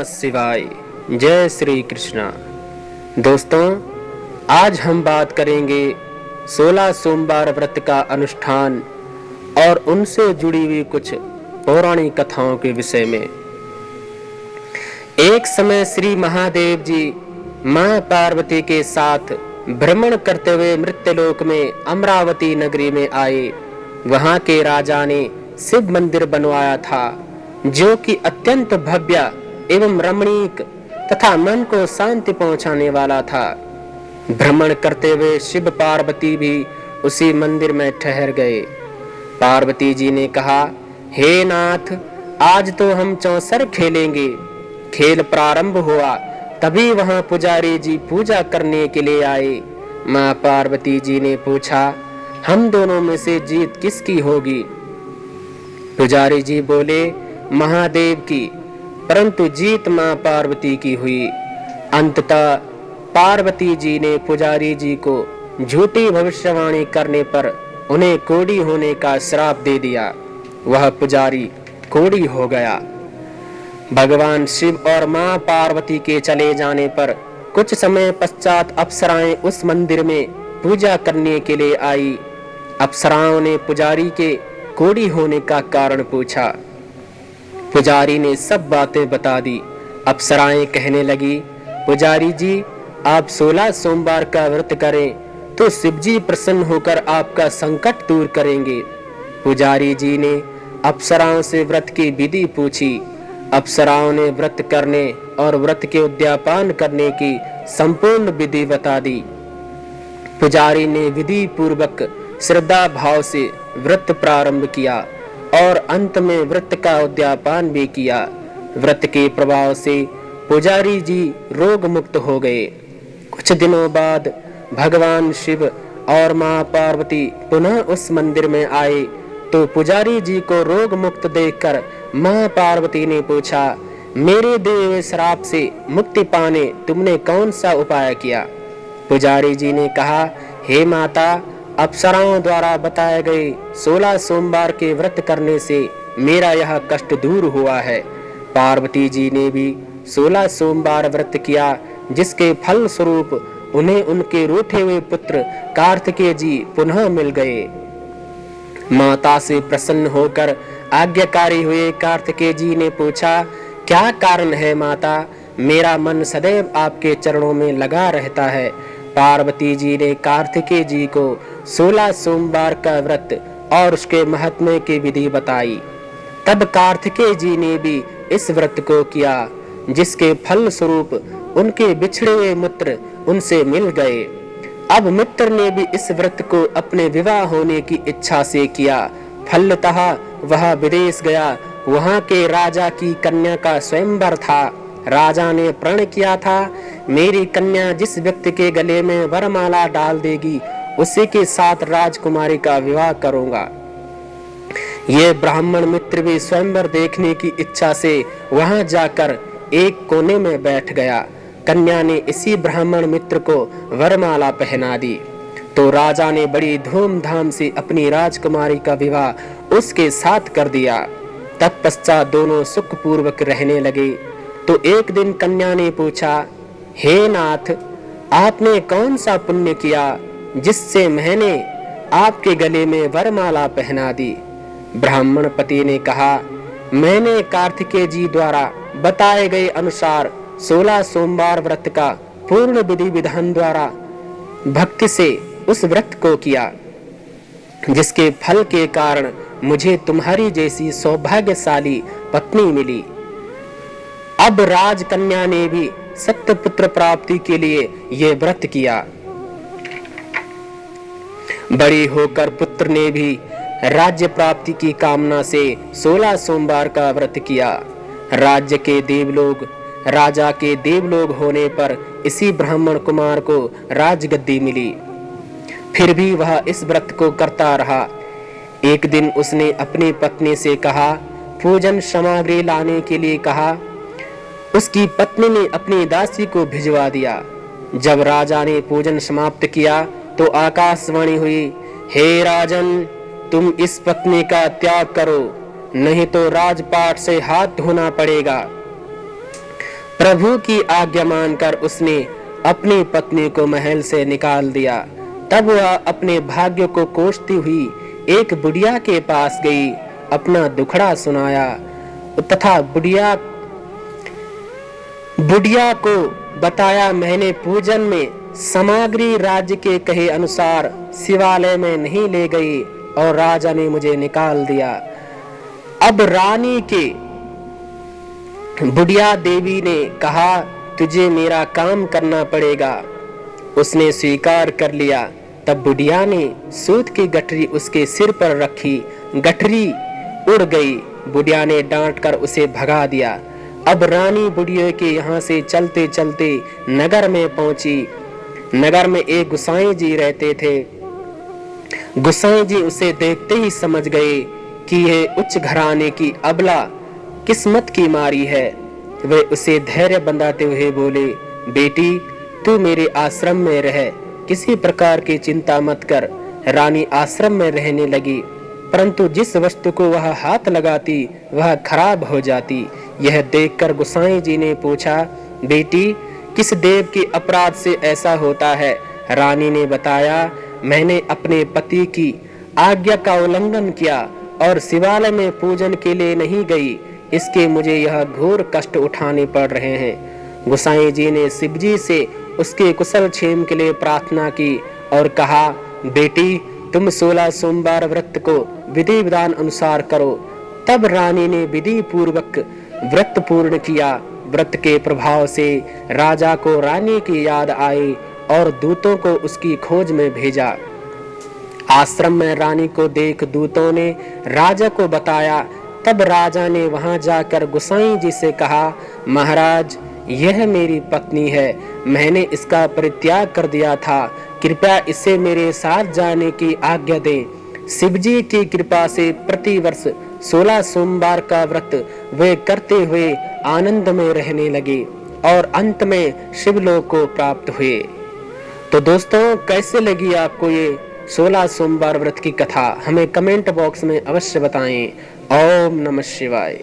नमः शिवाय। जय श्री कृष्णा। दोस्तों, आज हम बात करेंगे 16 सोमवार व्रत का अनुष्ठान और उनसे जुड़ी हुई कुछ पौराणिक कथाओं के विषय में। एक समय श्री महादेव जी मां पार्वती के साथ भ्रमण करते हुए मृत्यलोक में अमरावती नगरी में आए। वहां के राजा ने शिव मंदिर बनवाया था, जो कि अत्यंत भव्य एवं रमणीक तथा मन को शांति पहुंचाने वाला था। भ्रमण करते हुए शिव पार्वती भी उसी मंदिर में ठहर गए। पार्वती जी ने कहा, हे नाथ, आज तो हम चौसर खेलेंगे। खेल प्रारंभ हुआ, तभी वहां पुजारी जी पूजा करने के लिए आए। मां पार्वती जी ने पूछा, हम दोनों में से जीत किसकी होगी? पुजारी जी बोले, महादेव की, परंतु जीत मां पार्वती की हुई। अंततः पार्वती जी ने पुजारी जी को झूठी भविष्यवाणी करने पर उन्हें कोढ़ी होने का श्राप दे दिया। वह पुजारी कोढ़ी हो गया। भगवान शिव और मां पार्वती के चले जाने पर कुछ समय पश्चात अप्सराएं उस मंदिर में पूजा करने के लिए आई। अप्सराओं ने पुजारी के कोढ़ी होने का कारण पूछा। पुजारी ने सब बातें बता दी। अप्सराएं कहने लगी, पुजारी जी, आप 16 सोमवार का व्रत करें तो शिवजी प्रसन्न होकर आपका संकट दूर करेंगे। पुजारी जी ने अप्सराओं से व्रत की विधि पूछी। अप्सराओं ने व्रत करने और व्रत के उद्यापन करने की संपूर्ण विधि बता दी। पुजारी ने विधि पूर्वक श्रद्धा भाव से व्रत प्रारंभ किया और अंत में व्रत का उद्यापन भी किया। व्रत के प्रभाव से पुजारी जी रोग मुक्त हो गए। कुछ दिनों बाद भगवान शिव और मां पार्वती पुनः उस मंदिर में आए तो पुजारी जी को रोग मुक्त देखकर मां पार्वती ने पूछा, मेरे दिए हुए श्राप से मुक्ति पाने तुमने कौन सा उपाय किया? पुजारी जी ने कहा, हे माता, अप्सराओं द्वारा बताए गए 16 सोमवार के व्रत करने से मेरा यह कष्ट दूर हुआ है। पार्वती जी ने भी 16 सोमवार व्रत किया, जिसके फल स्वरूप उन्हें उनके रूठे हुए पुत्र कार्तिकेय जी पुनः मिल गए। माता से प्रसन्न होकर आज्ञाकारी हुए कार्तिकेय जी ने पूछा, क्या कारण है माता? मेरा मन सदैव आपके चरणों में लगा रहता है। पार्वती जी ने कार्तिकेय जी को 16 सोमवार का व्रत और उसके महात्म्य की विधि बताई। तब कार्तिकेय जी ने भी इस व्रत को किया, जिसके फल स्वरूप उनके बिछड़े हुए मित्र उनसे मिल गए। अब मित्र ने भी इस व्रत को अपने विवाह होने की इच्छा से किया। फलतः वह विदेश गया। वहां के राजा की कन्या का स्वयंवर था। राजा ने प्रण किया था, मेरी कन्या जिस व्यक्ति के गले में वरमाला डाल देगी, उसी के साथ राजकुमारी का विवाह करूंगा। ये ब्राह्मण मित्र भी स्वयंवर देखने की इच्छा से वहां जाकर एक कोने में बैठ गया। कन्या ने इसी ब्राह्मण मित्र को वरमाला पहना दी तो राजा ने बड़ी धूमधाम से अपनी राजकुमारी का विवाह उसके साथ कर दिया। तत्पश्चात दोनों सुखपूर्वक रहने लगे। तो एक दिन कन्या ने पूछा, हे नाथ, आपने कौन सा पुण्य किया जिससे मैंने आपके गले में वरमाला पहना दी? ब्राह्मण पति ने कहा, मैंने कार्तिकेय जी द्वारा बताए गए अनुसार 16 सोमवार व्रत का पूर्ण विधि विधान द्वारा भक्ति से उस व्रत को किया, जिसके फल के कारण मुझे तुम्हारी जैसी सौभाग्यशाली पत्नी मिली। अब राजकन्या ने भी सत्य पुत्र प्राप्ति के लिए ये व्रत किया। बड़ी होकर पुत्र ने भी राज्य प्राप्ति की कामना से 16 सोमवार का व्रत किया। राज्य के देवलोग राजा के देवलोग होने पर इसी ब्राह्मण कुमार को राजगद्दी मिली। फिर भी वह इस व्रत को करता रहा। एक दिन उसने अपनी पत्नी से कहा, पूजन सामग्री लाने के लिए कहा। उसकी पत्नी ने अपनी दासी को भिजवा दिया। जब राजा ने पूजन समाप्त किया तो आकाशवाणी हुई, हे राजन, तुम इस पत्नी का त्याग करो, नहीं तो राजपाट से हाथ धोना पड़ेगा। प्रभु की आज्ञा मानकर उसने अपनी पत्नी को महल से निकाल दिया। तब वह अपने भाग्य को कोसती हुई एक बुढ़िया के पास गई, अपना दुखड़ा सुनाया तथा बुढ़िया को बताया, मैंने पूजन में सामग्री राज्य के कहे अनुसार शिवालय में नहीं ले गई और राजा ने मुझे निकाल दिया। अब रानी के बुढ़िया देवी ने कहा, तुझे मेरा काम करना पड़ेगा। उसने स्वीकार कर लिया। तब बुढ़िया ने सूत की गठरी उसके सिर पर रखी, गठरी उड़ गई। बुढ़िया ने डांटकर उसे भगा दिया। अब रानी बुढ़िया के यहाँ से चलते चलते नगर में पहुंची। नगर में एक गुसाई जी रहते थे। गुसाई जी उसे देखते ही समझ गए कि यह उच्च घराने की अबला किस्मत की मारी है। वे उसे धैर्य बंधाते हुए बोले, बेटी तू मेरे आश्रम में रह, किसी प्रकार की चिंता मत कर। रानी आश्रम में रहने लगी, परंतु जिस वस्तु को वह हाथ लगाती वह खराब हो जाती। यह देखकर गोसाई जी ने पूछा, बेटी किस देव के अपराध से ऐसा होता है? रानी ने बताया, मैंने अपने पति की आज्ञा का उल्लंघन किया और शिवालय में पूजन के लिए नहीं गई, इसके मुझे यह घोर कष्ट उठाने पड़ रहे हैं। गोसाई जी ने शिव जी से उसके कुशल क्षेम के लिए प्रार्थना की और कहा, बेटी तुम 16 सोमवार व्रत को विधि विधान अनुसार करो। तब रानी ने विधि पूर्वक व्रत पूर्ण किया। व्रत के प्रभाव से राजा को रानी की याद आई और दूतों को उसकी खोज में भेजा। आश्रम में रानी को देख दूतों ने राजा को बताया। तब राजा ने वहां जाकर गोसाई जी से कहा, महाराज यह मेरी पत्नी है, मैंने इसका परित्याग कर दिया था, कृपया इसे मेरे साथ जाने की आज्ञा दें। शिवजी की कृपा से प्रतिवर्ष 16 सोमवार का व्रत वे करते हुए आनंद में रहने लगे और अंत में शिवलोक को प्राप्त हुए। तो दोस्तों कैसे लगी आपको ये 16 सोमवार व्रत की कथा? हमें कमेंट बॉक्स में अवश्य बताएं। ओम नमः शिवाय।